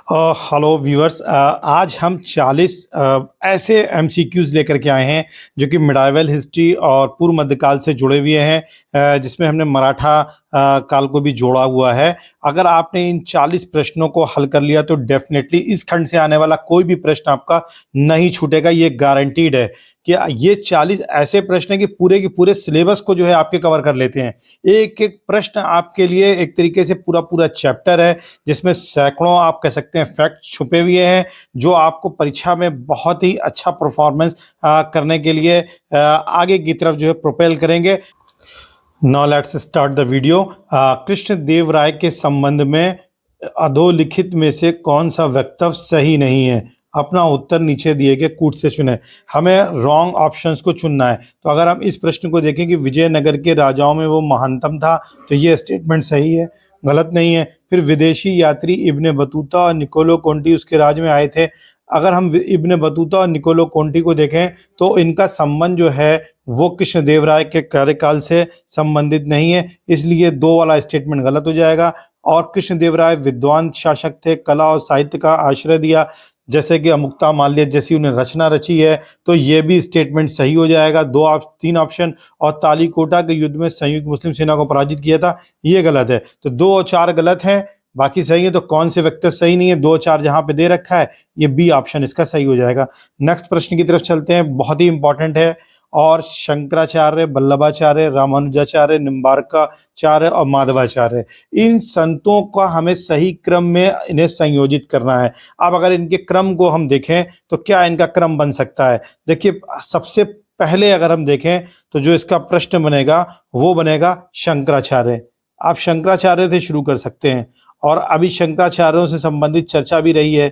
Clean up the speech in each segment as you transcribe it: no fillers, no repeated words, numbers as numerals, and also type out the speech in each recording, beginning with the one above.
Hello viewers, आज हम 40 ऐसे एमसीक्यूज लेकर के आए हैं जो कि मिडाइवल हिस्ट्री और पूर्व मध्यकाल से जुड़े हुए हैं, जिसमें हमने मराठा काल को भी जोड़ा हुआ है। अगर आपने इन 40 प्रश्नों को हल कर लिया तो डेफिनेटली इस खंड से आने वाला कोई भी प्रश्न आपका नहीं छूटेगा, ये गारंटीड है कि ये 40 ऐसे प्रश्न हैं कि पूरे के पूरे सिलेबस को जो है आपके कवर कर लेते हैं। एक एक प्रश्न आपके लिए एक तरीके से पूरा पूरा चैप्टर है, जिसमें सैकड़ों आप कह सकते हैं फैक्ट छुपे हुए हैं, जो आपको परीक्षा में बहुत ही अच्छा परफॉर्मेंस करने के लिए आगे की तरफ जो है प्रोपेल करेंगे। Now let's start the video. Krishnadeva Raya के संबंध में अधोलिखित में से कौन सा वक्तव्य सही नहीं है? अपना उत्तर नीचे दिए गए कूट से चुने। हमें रॉन्ग ऑप्शंस को चुनना है। तो अगर हम इस प्रश्न को देखें कि विजयनगर के राजाओं में वो महानतम था, तो ये स्टेटमेंट सही है, गलत नहीं है। फिर विदेशी यात्री इब्ने बतूता और निकोलो कोंटी उसके राज में आए थे। अगर हम इब्ने बतूता और निकोलो कोंटी को देखें तो इनका संबंध जो है वो कृष्णदेव राय के कार्यकाल से संबंधित नहीं है, इसलिए दो वाला स्टेटमेंट गलत हो जाएगा। और कृष्णदेव राय विद्वान शासक थे, कला और साहित्य का आश्रय दिया, जैसे कि अमुक्ता माल्य जैसी उन्हें रचना रची है, तो ये भी स्टेटमेंट सही हो जाएगा। तीन ऑप्शन। और तालीकोटा के युद्ध में संयुक्त मुस्लिम सेना को पराजित किया था, ये गलत है। तो 2 और 4 गलत हैं, बाकी सही है। तो कौन से वक्तव्य सही नहीं है? 2 और 4 जहां पे दे रखा है, ये बी ऑप्शन इसका सही हो जाएगा। नेक्स्ट प्रश्न की तरफ चलते हैं, बहुत ही इंपॉर्टेंट है। और शंकराचार्य, वल्लभाचार्य, रामानुजाचार्य, निम्बार्काचार्य और माधवाचार्य, इन संतों का हमें सही क्रम में इन्हें संयोजित करना है। अब अगर इनके क्रम को हम देखें तो क्या इनका क्रम बन सकता है? देखिए, सबसे पहले अगर हम देखें तो जो इसका प्रश्न बनेगा वो बनेगा शंकराचार्य। आप शंकराचार्य से शुरू कर सकते हैं, और अभी शंकराचार्यों से संबंधित चर्चा भी रही है,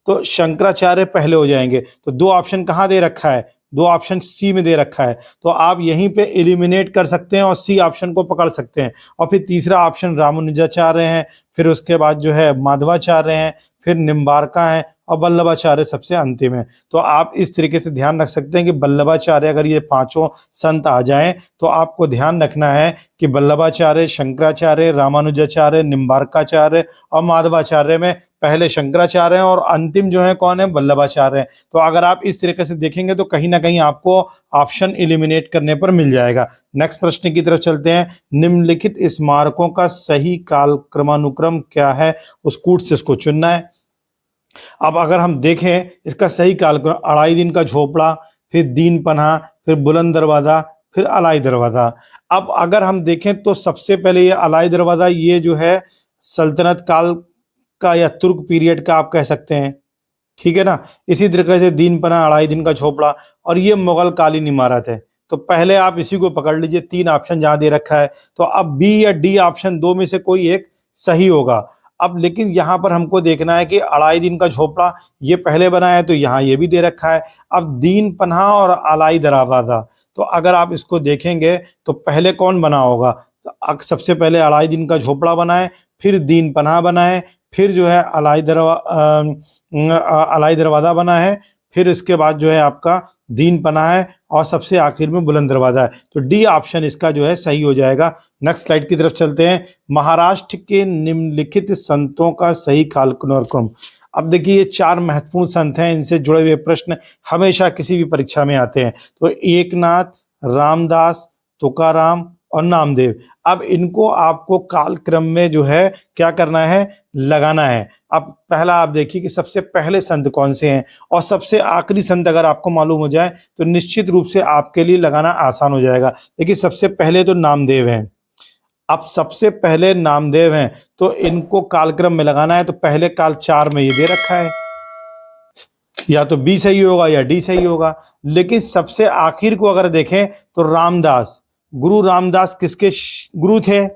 तो शंकराचार्य पहले हो जाएंगे। तो 2 ऑप्शन कहाँ दे रखा है? 2 ऑप्शन सी में दे रखा है, तो आप यहीं पे एलिमिनेट कर सकते हैं और सी ऑप्शन को पकड़ सकते हैं। और फिर तीसरा ऑप्शन रामानुजाचार्य हैं, फिर उसके बाद जो है माधवाचार्य हैं, फिर निम्बार्का हैं, और वल्लभाचार्य सबसे अंतिम है। तो आप इस तरीके से ध्यान रख सकते हैं कि वल्लभाचार्य, अगर ये पांचों संत आ जाएं तो आपको ध्यान रखना है कि वल्लभाचार्य, शंकराचार्य, रामानुजाचार्य, निम्बार्काचार्य और माधवाचार्य में पहले शंकराचार्य हैं और अंतिम जो है कौन है? वल्लभाचार्य हैं। तो अगर आप इस तरीके से देखेंगे तो कहीं ना कहीं आपको ऑप्शन एलिमिनेट करने पर मिल जाएगा। नेक्स्ट प्रश्न की तरफ चलते हैं। निम्नलिखित स्मारकों का सही काल क्रमानुक्रम क्या है? उस कूट से इसको चुनना है। अब अगर हम देखें इसका सही कालक्रम, अढ़ाई दिन का झोपड़ा, फिर दीन पन्हा, फिर बुलंद दरवाजा, फिर अलाई दरवाजा। अब अगर हम देखें तो सबसे पहले ये अलाई दरवाजा, ये जो है सल्तनत काल का या तुर्क पीरियड का आप कह सकते हैं, ठीक है ना। इसी तरीके से दीन पन्हा, अढ़ाई दिन का झोपड़ा, और ये मुगल कालीन इमारत है। तो पहले आप इसी को पकड़ लीजिए, 3 ऑप्शन जहां दे रखा है। तो अब बी या डी ऑप्शन 2 में से कोई एक सही होगा। अब लेकिन यहाँ पर हमको देखना है कि अढ़ाई दिन का झोपड़ा ये पहले बना है, तो यहाँ ये भी दे रखा है। अब दीन पन्हा और अलाई दरवाजा, तो अगर आप इसको देखेंगे तो पहले कौन बना होगा? तो सबसे पहले अढ़ाई दिन का झोपड़ा बना है, फिर दीन पन्हा बना है, फिर जो है अलाई दरवाजा बना है, फिर इसके बाद जो है आपका दीन पन्हा है, और सबसे आखिर में बुलंद दरवाजा है। तो डी ऑप्शन इसका जो है सही हो जाएगा। नेक्स्ट स्लाइड की तरफ चलते हैं। महाराष्ट्र के निम्नलिखित संतों का सही कालक्रम। अब देखिए, ये 4 महत्वपूर्ण संत हैं, इनसे जुड़े हुए प्रश्न हमेशा किसी भी परीक्षा में आते हैं। तो एकनाथ, रामदास, तुकाराम और नामदेव। अब इनको आपको कालक्रम में जो है क्या करना है? लगाना है। अब पहला आप देखिए कि सबसे पहले संत कौन से हैं, और सबसे आखिरी संत अगर आपको मालूम हो जाए तो निश्चित रूप से आपके लिए लगाना आसान हो जाएगा। देखिए, सबसे पहले तो नामदेव हैं। अब सबसे पहले नामदेव हैं, तो इनको कालक्रम में लगाना है। तो पहले काल 4 में ये दे रखा है, या तो बी सही होगा या डी सही होगा। लेकिन सबसे आखिर को अगर देखें तो रामदास, गुरु रामदास किसके गुरु थे?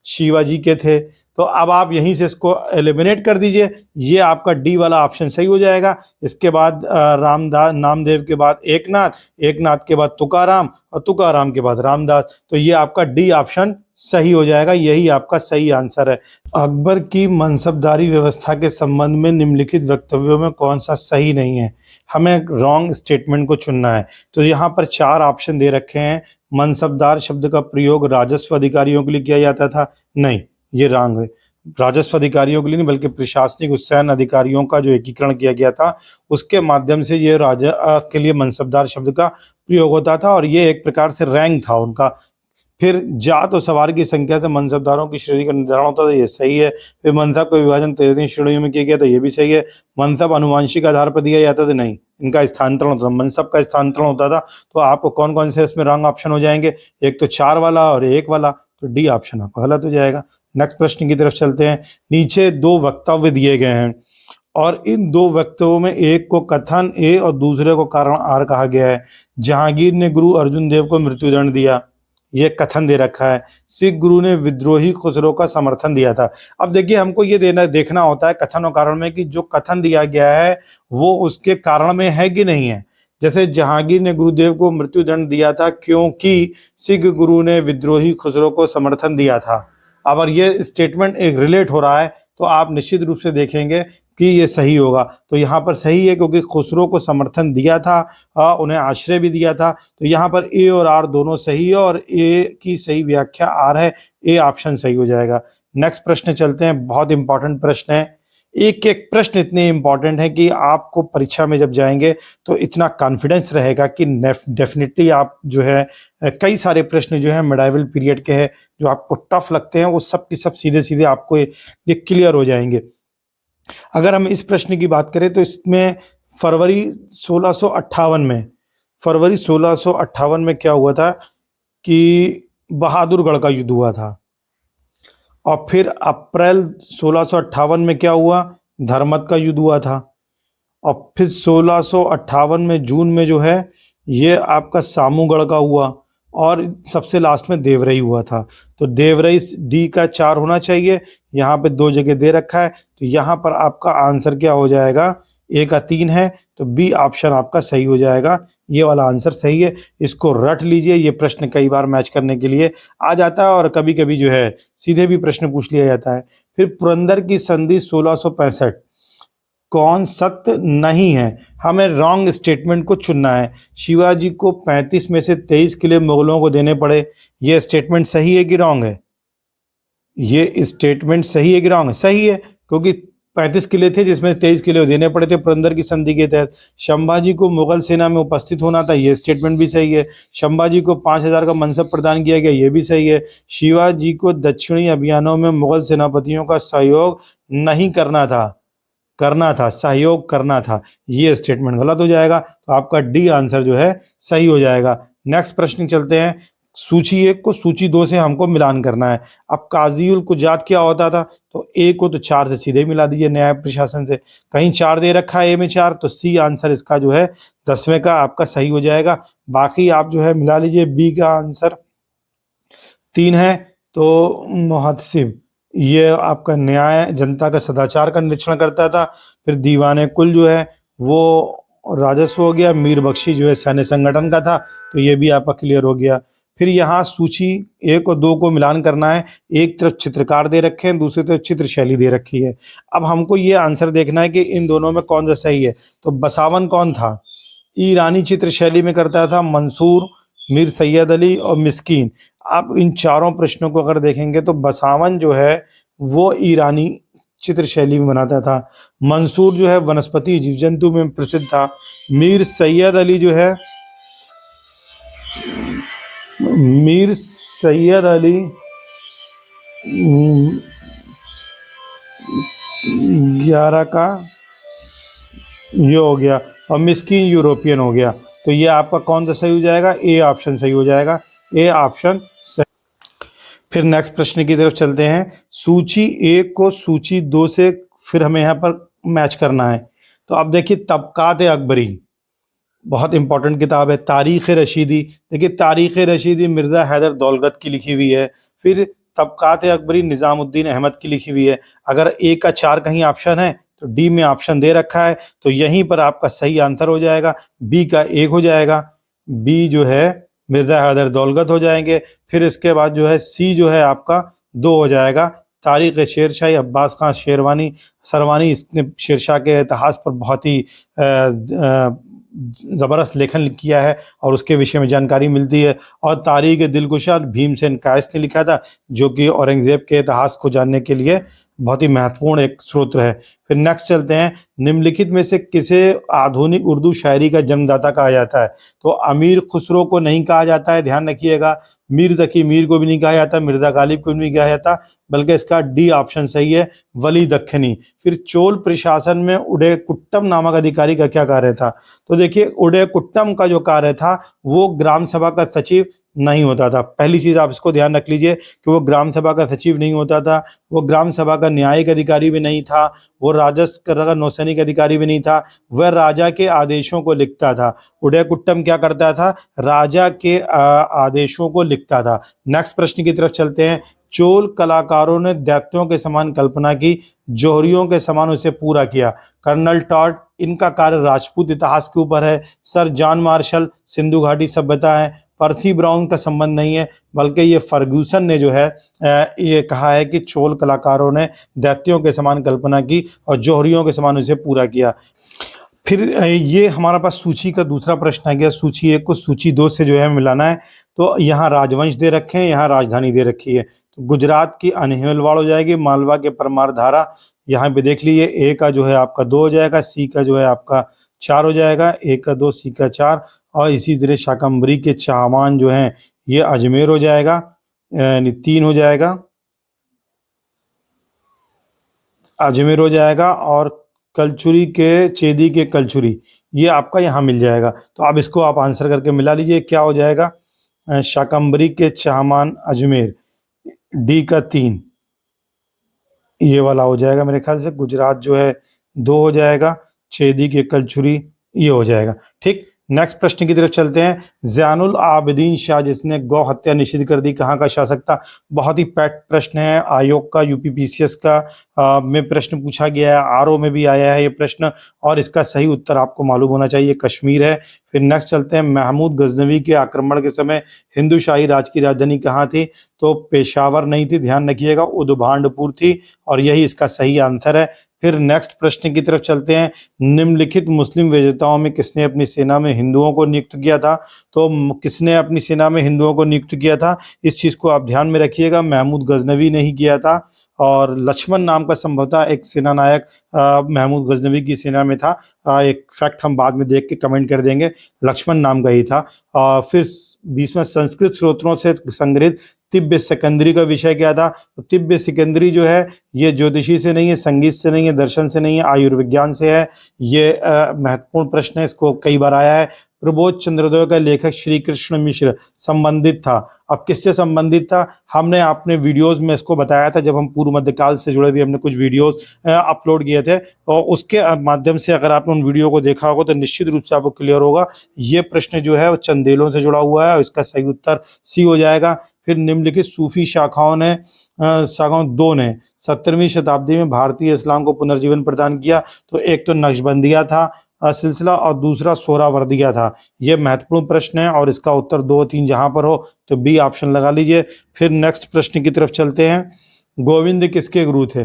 शिवाजी के थे। तो अब आप यहीं से इसको एलिमिनेट कर दीजिए, ये आपका डी वाला ऑप्शन सही हो जाएगा। इसके बाद नामदेव के बाद एकनाथ, एकनाथ के बाद तुकाराम, और तुकाराम के बाद रामदास। तो ये आपका डी ऑप्शन सही हो जाएगा, यही आपका सही आंसर है। अकबर की मनसबदारी व्यवस्था के संबंध में निम्नलिखित वक्तव्यों में कौन सा सही नहीं है? हमें रॉन्ग स्टेटमेंट को चुनना है। तो यहाँ पर 4 ऑप्शन दे रखे हैं। मनसबदार शब्द का प्रयोग राजस्व अधिकारियों के लिए किया जाता था, नहीं, ये रॉन्ग है। राजस्व अधिकारियों के लिए नहीं बल्कि प्रशासनिक सैन अधिकारियों का जो एकीकरण किया गया था, उसके माध्यम से ये राजा के लिए मनसबदार शब्द का प्रयोग होता था और ये एक प्रकार से रैंक था उनका। फिर जात और सवार की संख्या से मनसबदारों की श्रेणी का निर्धारण होता था, ये सही है। फिर मनसब का विभाजन 13 श्रेणियों में किया गया था, ये भी सही है। मनसब अनुवांशिक आधार पर दिया जाता था, नहीं, इनका स्थानांतरण होता था, मनसब का स्थानांतरण होता था। तो आपको कौन कौन से इसमें रॉन्ग ऑप्शन हो जाएंगे, एक तो 4 वाला और 1 वाला, तो डी ऑप्शन आपका गलत हो जाएगा। नेक्स्ट प्रश्न की तरफ चलते हैं। नीचे 2 वक्तव्य दिए गए हैं और इन 2 वक्तव्यों में एक को कथन ए और दूसरे को कारण आर कहा गया है। जहांगीर ने गुरु अर्जुन देव को मृत्युदंड दिया, ये कथन दे रखा है। सिख गुरु ने विद्रोही खुसरो का समर्थन दिया था। अब देखिए, हमको ये देखना होता है कथन और कारण में कि जो कथन दिया गया है वो उसके कारण में है कि नहीं है। जैसे जहांगीर ने गुरुदेव को मृत्युदंड दिया था क्योंकि सिख गुरु ने विद्रोही खुसरो को समर्थन दिया था। अब अगर ये स्टेटमेंट एक रिलेट हो रहा है तो आप निश्चित रूप से देखेंगे कि ये सही होगा। तो यहाँ पर सही है क्योंकि खुसरो को समर्थन दिया था, उन्हें आश्रय भी दिया था। तो यहाँ पर ए और आर दोनों सही है और ए की सही व्याख्या आर है, ए ऑप्शन सही हो जाएगा। नेक्स्ट प्रश्न चलते हैं, बहुत इंपॉर्टेंट प्रश्न है। एक एक प्रश्न इतने इंपॉर्टेंट है कि आपको परीक्षा में जब जाएंगे तो इतना कॉन्फिडेंस रहेगा कि डेफिनेटली आप जो है कई सारे प्रश्न जो है मिडाइवल पीरियड के हैं जो आपको टफ लगते हैं वो सब की सब सीधे सीधे आपको ये क्लियर हो जाएंगे। अगर हम इस प्रश्न की बात करें तो इसमें फरवरी 1658 में क्या हुआ था कि बहादुरगढ़ का युद्ध हुआ था और फिर अप्रैल 1658 में क्या हुआ, धर्मत का युद्ध हुआ था और फिर 1658 में जून में जो है ये आपका सामूगढ़ का हुआ और सबसे लास्ट में देवरई हुआ था। तो देवरई डी का 4 होना चाहिए, यहाँ पे 2 जगह दे रखा है। तो यहाँ पर आपका आंसर क्या हो जाएगा, ए का 3 है, तो बी ऑप्शन आपका सही हो जाएगा। ये वाला आंसर सही है, इसको रट लीजिए। ये प्रश्न कई बार मैच करने के लिए आ जाता है और कभी कभी जो है सीधे भी प्रश्न पूछ लिया जाता है। फिर पुरंदर की संधि 1665 कौन सत्य नहीं है, हमें रॉन्ग स्टेटमेंट को चुनना है। शिवाजी को 35 में से 23 किले मुगलों को देने पड़े, ये स्टेटमेंट सही है कि रॉन्ग है? ये स्टेटमेंट सही है कि रॉन्ग है? सही है, क्योंकि 35 किले थे जिसमें 23 किले देने पड़े थे पुरंदर की संधि के तहत। संभाजी को मुगल सेना में उपस्थित होना था, ये स्टेटमेंट भी सही है। संभाजी को 5000 का मनसब प्रदान किया गया, ये भी सही है। शिवाजी को दक्षिणी अभियानों में मुगल सेनापतियों का सहयोग नहीं करना था, सहयोग करना था, ये स्टेटमेंट गलत हो जाएगा। तो आपका डी आंसर जो है सही हो जाएगा। नेक्स्ट प्रश्न चलते हैं। सूची 1 को सूची 2 से हमको मिलान करना है। अब काजीउल कुजात क्या होता था, तो ए को तो 4 से सीधे मिला दीजिए न्याय प्रशासन से। कहीं 4 दे रखा है ए में 4, तो सी आंसर इसका जो है 10वें का आपका सही हो जाएगा। बाकी आप जो है मिला लीजिए। बी का आंसर 3 है, तो मुहतसिब ये आपका न्याय जनता का सदाचार का निरीक्षण करता था। फिर दीवाने कुल जो है वो राजस्व हो गया। मीर बख्शी जो है सैन्य संगठन का था, तो ये भी आपका क्लियर हो गया। फिर यहाँ सूची 1 और 2 को मिलान करना है। एक तरफ चित्रकार दे रखे हैं, दूसरी तरफ चित्र शैली दे रखी है। अब हमको ये आंसर देखना है कि इन दोनों में कौन सा सही है। तो बसावन कौन था, ईरानी चित्र शैली में करता था मंसूर, मीर सैयद अली और मिस्कीन। आप इन चारों प्रश्नों को अगर देखेंगे तो बसावन जो है वो ईरानी चित्र शैली में बनाता था। मंसूर जो है वनस्पति जीव जंतु में प्रसिद्ध था। मीर सैयद अली जो है, मीर सैयद अली 11 का ये हो गया और मिस्कीन यूरोपियन हो गया। तो ये आपका कौन सा सही हो जाएगा, ए ऑप्शन सही हो जाएगा, ए ऑप्शन सही। फिर नेक्स्ट प्रश्न की तरफ चलते हैं। सूची 1 को सूची 2 से फिर हमें यहाँ पर मैच करना है। तो अब देखिए तबकात अकबरी बहुत इंपॉर्टेंट किताब है। तारीख रशीदी, देखिए तारीख रशीदी मिर्ज़ा हैदर दौलत की लिखी हुई है। फिर तबकात अकबरी निज़ामुद्दीन अहमद की लिखी हुई है। अगर ए का 4 कहीं ऑप्शन है तो डी में ऑप्शन दे रखा है, तो यहीं पर आपका सही आंसर हो जाएगा। बी का 1 हो जाएगा, बी जो है मिर्ज़ा हैदर दौलत हो जाएंगे। फिर इसके बाद जो है सी जो है आपका 2 हो जाएगा। तारीख शेरशाही अब्बास खान सरवानी इसने शेरशाह के इतिहास पर बहुत ही ज़बरदस्त लेखन किया है और उसके विषय में जानकारी मिलती है। और तारीख दिलकुशा भीमसेन कायस ने लिखा था, जो कि औरंगज़ेब के इतिहास को जानने के लिए बहुत ही महत्वपूर्ण एक स्रोत है। फिर नेक्स्ट चलते हैं, निम्नलिखित में से किसे आधुनिक उर्दू शायरी का जन्मदाता कहा जाता है? तो अमीर खुसरो को नहीं कहा जाता है, ध्यान रखिएगा। मीर तकी मीर को भी नहीं कहा जाता, मिर्जा गालिब को भी नहीं कहा जाता, बल्कि इसका डी ऑप्शन सही है, वली दक्खनी। फिर चोल प्रशासन में उडयकुट्टम नामक अधिकारी का क्या कार्य था? तो देखिए, उडयकुट्टम का जो कार्य था वो ग्राम सभा का सचिव नहीं होता था। पहली चीज आप इसको ध्यान रख लीजिए कि वो ग्राम सभा का सचिव नहीं होता था, वो ग्राम सभा का न्यायिक अधिकारी भी नहीं था, वो राजस्व का नौसैनिक अधिकारी भी नहीं था, वह राजा के आदेशों को लिखता था। उडयकुट्टम क्या करता था? राजा के आदेशों को लिखता था। नेक्स्ट प्रश्न की तरफ चलते हैं, चोल कलाकारों ने दैत्यों के समान कल्पना की, जोहरियों के समान उसे पूरा किया। कर्नल टॉड, इनका कार्य राजपूत इतिहास के ऊपर है। सर जॉन मार्शल, सिंधु घाटी सभ्यता है। पर्थी ब्राउन का संबंध नहीं है, बल्कि ये फर्गूसन ने जो है ये कहा है कि चोल कलाकारों ने दैत्यों के समान कल्पना की और जोहरियों के समान उसे पूरा किया। फिर ये हमारा पास सूची का दूसरा प्रश्न आ गया। सूची 1 को सूची 2 से जो है मिलाना है। तो यहाँ राजवंश दे रखे हैं, यहाँ राजधानी दे रखी है। तो गुजरात की अनहिलवाड़ हो जाएगी, मालवा के परमार धारा, यहाँ पे देख लीजिए, ए का जो है आपका 2 हो जाएगा, सी का जो है आपका 4 हो जाएगा, ए का 2, सी का 4, और इसी तरह शाकंभरी के चामान जो है ये अजमेर हो जाएगा, यानी 3 हो जाएगा, अजमेर हो जाएगा, और कलचुरी के चेदी के कलचुरी ये आपका यहाँ मिल जाएगा। तो अब इसको आप आंसर करके मिला लीजिए, क्या हो जाएगा? शाकंभरी के चामान अजमेर, डी का 3 ये वाला हो जाएगा मेरे ख्याल से। गुजरात जो है 2 हो जाएगा, चेदी के कलचुरी ये हो जाएगा। ठीक, नेक्स्ट प्रश्न की तरफ चलते हैं। ज़ैनुल आबिदीन शाह जिसने गौ हत्या निषिद्ध कर दी, कहाँ का शासक था? बहुत ही पेट प्रश्न है, आयोग का, यूपीपीसीएस का में प्रश्न पूछा गया है, आरओ में भी आया है ये प्रश्न, और इसका सही उत्तर आपको मालूम होना चाहिए, कश्मीर है। फिर नेक्स्ट चलते हैं, महमूद गजनवी के आक्रमण के समय हिंदू शाही राज की राजधानी कहाँ थी? तो पेशावर नहीं थी, ध्यान रखिएगा, उदभांडपुर थी, और यही इसका सही आंसर है। फिर नेक्स्ट प्रश्न की तरफ चलते हैं, निम्नलिखित मुस्लिम विजेताओं में किसने अपनी सेना में हिंदुओं को नियुक्त किया था? तो किसने अपनी सेना में हिंदुओं को नियुक्त किया था, इस चीज को आप ध्यान में रखिएगा, महमूद गजनवी ने ही किया था। और लक्ष्मण नाम का संभवतः एक सेना नायक महमूद गजनवी की सेना में था। एक फैक्ट हम बाद में देख के कमेंट कर देंगे, लक्ष्मण नाम का ही था। फिर 20वें संस्कृत स्रोतों से संग्रहित तिब्य सिकंदरी का विषय क्या था? तो तिब्य सिकंदरी जो है ये ज्योतिषी से नहीं है, संगीत से नहीं है, दर्शन से नहीं है, आयुर्विज्ञान से है। ये महत्वपूर्ण प्रश्न है, इसको कई बार आया है। प्रबोध चंद्रोदय का लेखक श्री कृष्ण मिश्र संबंधित था। अब किससे संबंधित था? हमने अपने वीडियोस में इसको बताया था, जब हम पूर्व मध्यकाल से जुड़े हुए हमने कुछ वीडियोस अपलोड किए थे, और उसके माध्यम से अगर आपने उन वीडियो को देखा होगा तो निश्चित रूप से आपको क्लियर होगा। ये प्रश्न जो है वो चंदेलों से जुड़ा हुआ है, और इसका सही उत्तर सी हो जाएगा। फिर निम्नलिखित सूफी शाखाओं 2 ने 17वीं शताब्दी में भारतीय इस्लाम को पुनर्जीवन प्रदान किया। तो एक तो नक्शबंदिया था सिलसिला, और दूसरा सोहरावर्दिया था। यह महत्वपूर्ण प्रश्न है, और इसका उत्तर 2, 3 जहां पर हो तो बी ऑप्शन लगा लीजिए। फिर नेक्स्ट प्रश्न की तरफ चलते हैं, गोविंद किसके गुरु थे?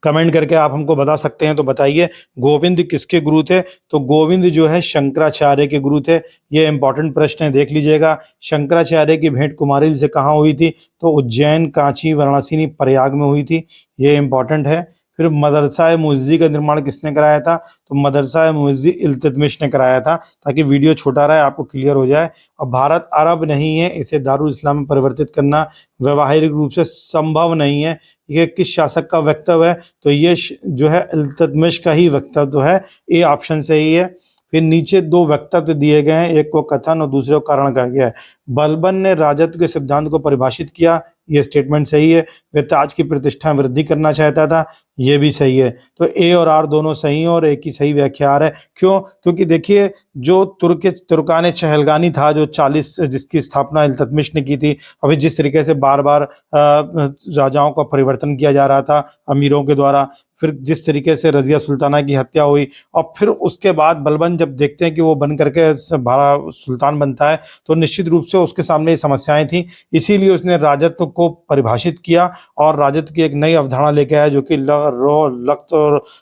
कमेंट करके आप हमको बता सकते हैं, तो बताइए गोविंद किसके गुरु थे? तो गोविंद जो है शंकराचार्य के गुरु थे। ये इंपॉर्टेंट प्रश्न है, देख लीजिएगा। शंकराचार्य की भेंट कुमारिल से कहाँ हुई थी? तो उज्जैन, कांची, वाराणसी, प्रयाग में हुई थी। ये इंपॉर्टेंट है। फिर मदरसा मुइज़्ज़ी का निर्माण किसने कराया था? तो मदरसा मुइज़्ज़ी इल्तुतमिश ने कराया था, ताकि वीडियो छोटा रहे, आपको क्लियर हो जाए। और भारत अरब नहीं है, इसे दारुल इस्लाम में परिवर्तित करना व्यवहारिक रूप से संभव नहीं है। ये किस शासक का वक्तव्य है? तो ये जो है इल्तुतमिश का ही वक्तव्य है, ए ऑप्शन सही है। फिर नीचे 2 वक्तव्य दिए गए हैं, एक को कथन और दूसरे को कारण कहा गया है। बलबन ने राजत्व के सिद्धांत को परिभाषित किया, ये स्टेटमेंट सही है। वह ताज की प्रतिष्ठा में वृद्धि करना चाहता था, ये भी सही है। तो ए और आर दोनों सही हैं, और एक ही सही व्याख्या है। क्यों? क्योंकि देखिए, जो तुर्कान चहलगानी था, जो 40 जिसकी स्थापना इल्तुतमिश ने की थी, अभी जिस तरीके से बार बार राजाओं का परिवर्तन किया जा रहा था अमीरों के द्वारा, फिर जिस तरीके से रजिया सुल्ताना की हत्या हुई, और फिर उसके बाद बलबन जब देखते हैं कि वो बन करके सुल्तान बनता है, तो निश्चित रूप से उसके सामने ये समस्याएं थी। इसीलिए उसने राजत्व को परिभाषित किया और राजत्व की एक नई अवधारणा लेके आया, जो कि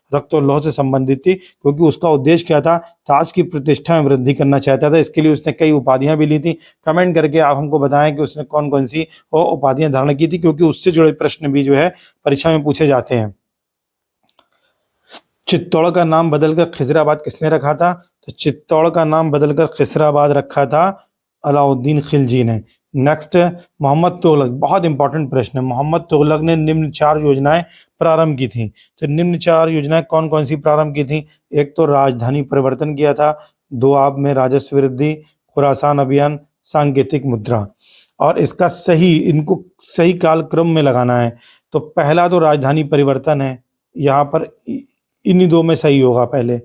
रक्त और लौह से संबंधित थी, क्योंकि उसका उद्देश्य क्या था, ताज की प्रतिष्ठा में वृद्धि करना चाहता था। इसके लिए उसने कई उपाधियां भी ली थी। कमेंट करके आप हमको बताएं कि उसने कौन कौन सी उपाधियां धारण की थी, क्योंकि उससे जुड़े प्रश्न भी जो है परीक्षा में पूछे जाते हैं। चित्तौड़ का नाम बदलकर खिजराबाद किसने रखा था? तो चित्तौड़ का नाम बदलकर खिसराबाद रखा था अलाउद्दीन खिलजी ने। नेक्स्ट, मोहम्मद तुगलक, बहुत इंपॉर्टेंट प्रश्न है। मोहम्मद तुगलक ने निम्न 4 योजनाएं प्रारंभ की थी। तो निम्न 4 योजनाएं कौन कौन सी प्रारंभ की थी? एक तो राजधानी परिवर्तन किया था, दोआब में राजस्व वृद्धि, खुरासान अभियान, सांकेतिक मुद्रा। और इसका इनको सही कालक्रम में लगाना है। तो पहला तो राजधानी परिवर्तन है, यहाँ पर इन्हीं 2 में सही होगा पहले।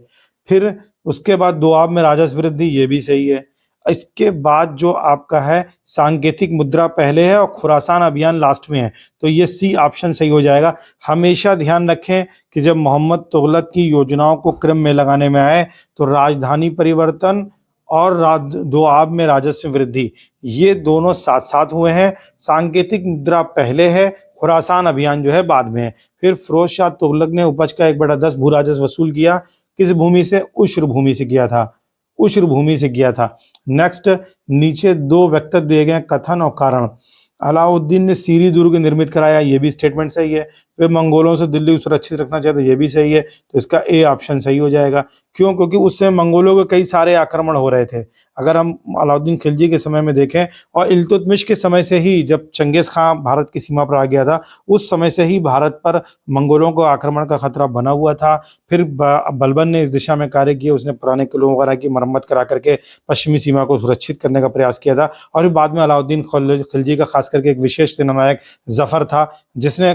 फिर उसके बाद दोआब में राजस्व वृद्धि, ये भी सही है। इसके बाद जो आपका है सांकेतिक मुद्रा पहले है और खुरासान अभियान लास्ट में है, तो ये सी ऑप्शन सही हो जाएगा। हमेशा ध्यान रखें कि जब मोहम्मद तुगलक की योजनाओं को क्रम में लगाने में आए, तो राजधानी परिवर्तन और दोआब में राजस्व वृद्धि, ये दोनों साथ साथ हुए हैं। सांकेतिक मुद्रा पहले है, खुरासान अभियान जो है बाद में है। फिर फिरोज शाह तुगलक ने उपज का 1/10 भू राजस्व वसूल किया। किस भूमि से? उश्र भूमि से किया था, उश्र भूमि से किया था। नेक्स्ट, नीचे 2 वक्तव्य दिए गए, कथन और कारण। अलाउद्दीन ने सीरी दुर्ग निर्मित कराया, ये भी स्टेटमेंट सही है। वे मंगोलों से दिल्ली को सुरक्षित रखना चाहते, ये भी सही है। तो इसका ए ऑप्शन सही हो जाएगा। क्यों? क्योंकि उस समय मंगोलों के कई सारे आक्रमण हो रहे थे। अगर हम अलाउद्दीन खिलजी के समय में देखें, और इल्तुतमिश के समय से ही, जब चंगेज खां भारत की सीमा पर आ गया था, उस समय से ही भारत पर मंगोलों को आक्रमण का खतरा बना हुआ था। फिर बलबन ने इस दिशा में कार्य किए, उसने पुराने किलों वगैरह की मरम्मत करा करके पश्चिमी सीमा को सुरक्षित करने का प्रयास किया था। और बाद में अलाउद्दीन खिलजी का खास करके एक विशेष सेनानायक जफर था, जिसने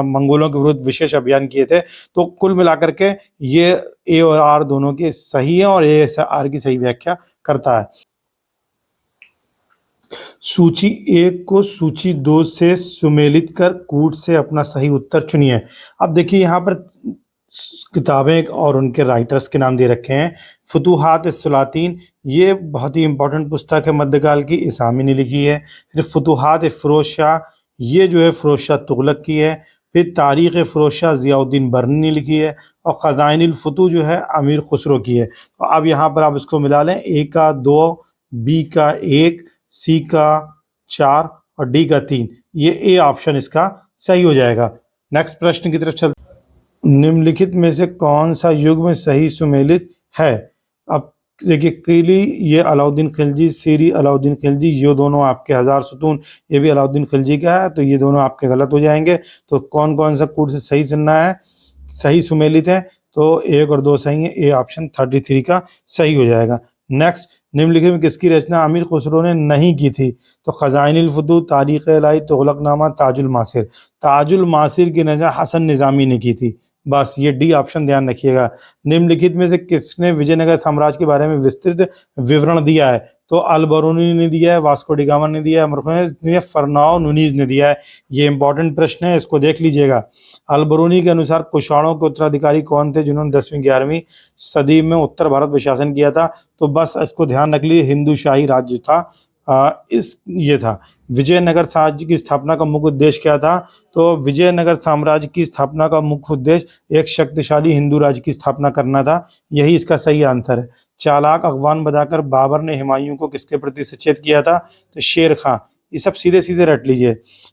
मंगोलों के विरुद्ध विशेष अभियान किए थे। तो कुल मिलाकर के ये ए और आर दोनों की सही है, और ए आर की सही व्याख्या करता है। सूची 1 को सूची 2 से सुमेलित कर कूट से अपना सही उत्तर चुनिए। अब देखिए यहाँ पर किताबें और उनके राइटर्स के नाम दे रखे हैं। फुतुहात-ए-सलातीन, ये बहुत ही इंपॉर्टेंट पुस्तक है मध्यकाल की, इसामी ने लिखी है। फिर फुतुहात-ए-फिरोज शाह, ये जो है फिरोज शाह तुगलक की है। फिर तारीख़-ए-फिरोज शाह ज़ियाउद्दीन बर्नी ने लिखी है। और ख़ज़ाइन-उल-फुतूह जो है अमीर खुसरो की है। तो अब यहाँ पर आप इसको मिला लें, ए का 2, बी का 1, सी का 4 और डी का 3, ये ए ऑप्शन इसका सही हो जाएगा। नेक्स्ट प्रश्न की तरफ चलते। निम्नलिखित में से कौन सा युग में सही सुमेलित है? अब देखिए क्लियरली ये अलाउद्दीन खिलजी, सीरी अलाउद्दीन खिलजी, ये दोनों आपके 1000 सुतून, ये भी अलाउद्दीन खिलजी का है, तो ये दोनों आपके गलत हो जाएंगे। तो कौन कौन सा कूट से सही चुनना है, सही सुमेलित है? तो 1 और 2 सही है, ए ऑप्शन 33 का सही हो जाएगा। नेक्स्ट, निम्नलिखित में किसकी रचना अमीर खुसरो ने नहीं की थी? तो ख़ज़ाइन-उल-फुतूह, तारीख़-ए-इलाही, तुग़लक़नामा, ताजुल मासिर। ताजुल मासिर की रचना हसन निज़ामी ने की थी। बस ये डी ऑप्शन ध्यान रखिएगा। निम्नलिखित में से किसने विजयनगर साम्राज्य के बारे में विस्तृत विवरण दिया है? तो अल-बरूनी ने दिया है, वास्को डी गामा ने दिया है, अमरखुन ने, फरनाओ नुनीज ने दिया है। ये इंपॉर्टेंट प्रश्न है, इसको देख लीजिएगा। अल-बरूनी के अनुसार कुषाणों के उत्तराधिकारी कौन थे जिन्होंने 10वीं 11वीं सदी में उत्तर भारत पर शासन किया था? तो बस इसको ध्यान रख लीजिए, हिंदू शाही राज्य था। ये था विजयनगर साम्राज्य की स्थापना का मुख्य उद्देश्य क्या था? तो विजयनगर साम्राज्य की स्थापना का मुख्य उद्देश्य एक शक्तिशाली हिंदू राज्य की स्थापना करना था। यही इसका सही आंसर है। चालाक अफगान बताकर बाबर ने हुमायूं को किसके प्रति सचेत किया था? तो शेर खां। ये सब सीधे सीधे रट लीजिए।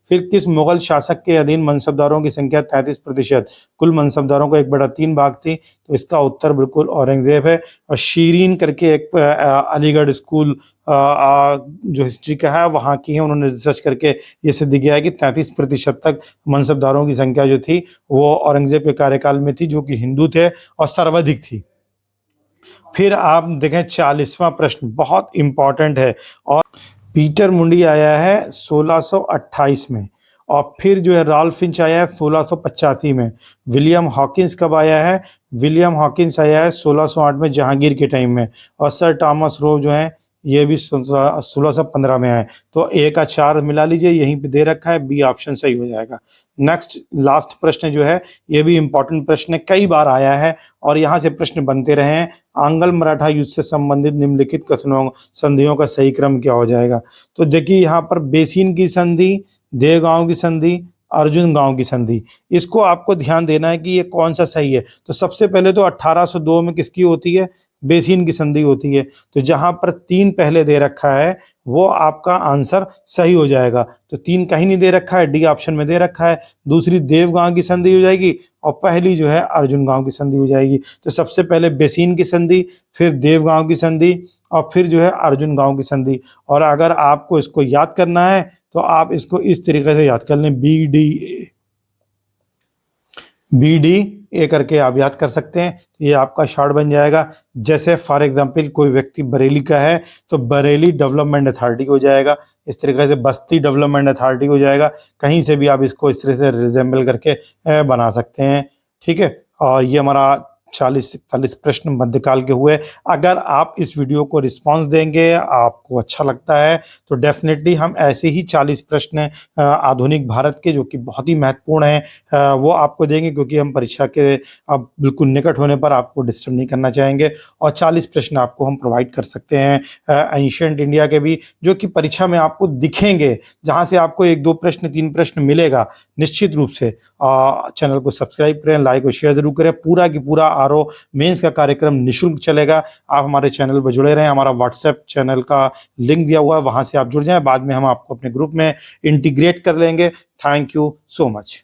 फिर किस मुगल शासक के अधीन मनसबदारों की संख्या 33%? कुल मनसबदारों को 1/3 भाग थी, तो इसका उत्तर बिल्कुल औरंगजेब है। और शीरीन करके एक अलीगढ़ स्कूल जो हिस्ट्री का है वहाँ की है, उन्होंने रिसर्च करके ये सिद्ध किया है कि 33% तक मनसबदारों की संख्या जो थी वो औरंगजेब के कार्यकाल में थी, जो कि हिंदू थे और सर्वाधिक थी। फिर आप देखें 40वां प्रश्न, बहुत इंपॉर्टेंट है। और पीटर मुंडी आया है 1628 में, और फिर जो है राल्फ फिंच आया है 1685 में। विलियम हॉकिंस कब आया है? विलियम हॉकिंस आया है 1608 में, जहांगीर के टाइम में। और सर टॉमस रो जो है ये भी 1615 में है। तो ए का 4 मिला लीजिए, यहीं पे दे रखा है, बी ऑप्शन सही हो जाएगा। नेक्स्ट लास्ट प्रश्न जो है ये भी इंपॉर्टेंट प्रश्न है, कई बार आया है और यहाँ से प्रश्न बनते रहे हैं। आंग्ल मराठा युद्ध से संबंधित निम्नलिखित कथनों संधियों का सही क्रम क्या हो जाएगा? तो देखिए यहाँ पर बेसिन की संधि, देवगांव की संधि, अर्जुन गांव की संधि, इसको आपको ध्यान देना है कि ये कौन सा सही है। तो सबसे पहले तो 1802 में किसकी होती है? बेसिन की संधि होती है। तो जहां पर 3 पहले दे रखा है वो आपका आंसर सही हो जाएगा। तो 3 कहीं नहीं दे रखा है, डी ऑप्शन में दे रखा है। दूसरी देवगांव की संधि हो जाएगी और पहली जो है अर्जुन गांव की संधि हो जाएगी। तो सबसे पहले बेसिन की संधि, फिर देवगांव की संधि और फिर जो है अर्जुन गांव की संधि। और अगर आपको इसको याद करना है तो आप इसको इस तरीके से याद कर लें, बी डी ए करके आप याद कर सकते हैं। तो ये आपका शॉर्ट बन जाएगा। जैसे फॉर एग्जांपल कोई व्यक्ति बरेली का है तो बरेली डेवलपमेंट अथॉरिटी हो जाएगा, इस तरीके से बस्ती डेवलपमेंट अथॉरिटी हो जाएगा। कहीं से भी आप इसको इस तरह से रिजेंबल करके बना सकते हैं, ठीक है। और ये हमारा 40-41 प्रश्न मध्यकाल के हुए। अगर आप इस वीडियो को रिस्पांस देंगे, आपको अच्छा लगता है, तो डेफिनेटली हम ऐसे ही 40 प्रश्न आधुनिक भारत के जो कि बहुत ही महत्वपूर्ण हैं वो आपको देंगे, क्योंकि हम परीक्षा के अब बिल्कुल निकट होने पर आपको डिस्टर्ब नहीं करना चाहेंगे। और 40 प्रश्न आपको हम प्रोवाइड कर सकते हैं एंशिएंट इंडिया के भी, जो कि परीक्षा में आपको दिखेंगे, जहाँ से आपको 1-2 प्रश्न 3 प्रश्न मिलेगा निश्चित रूप से। चैनल को सब्सक्राइब करें, लाइक और शेयर जरूर करें। पूरा की पूरा आरओ मेंस का कार्यक्रम निःशुल्क चलेगा। आप हमारे चैनल पर जुड़े रहें। हमारा व्हाट्सएप चैनल का लिंक दिया हुआ है, वहां से आप जुड़ जाएं। बाद में हम आपको अपने ग्रुप में इंटीग्रेट कर लेंगे। Thank you so much.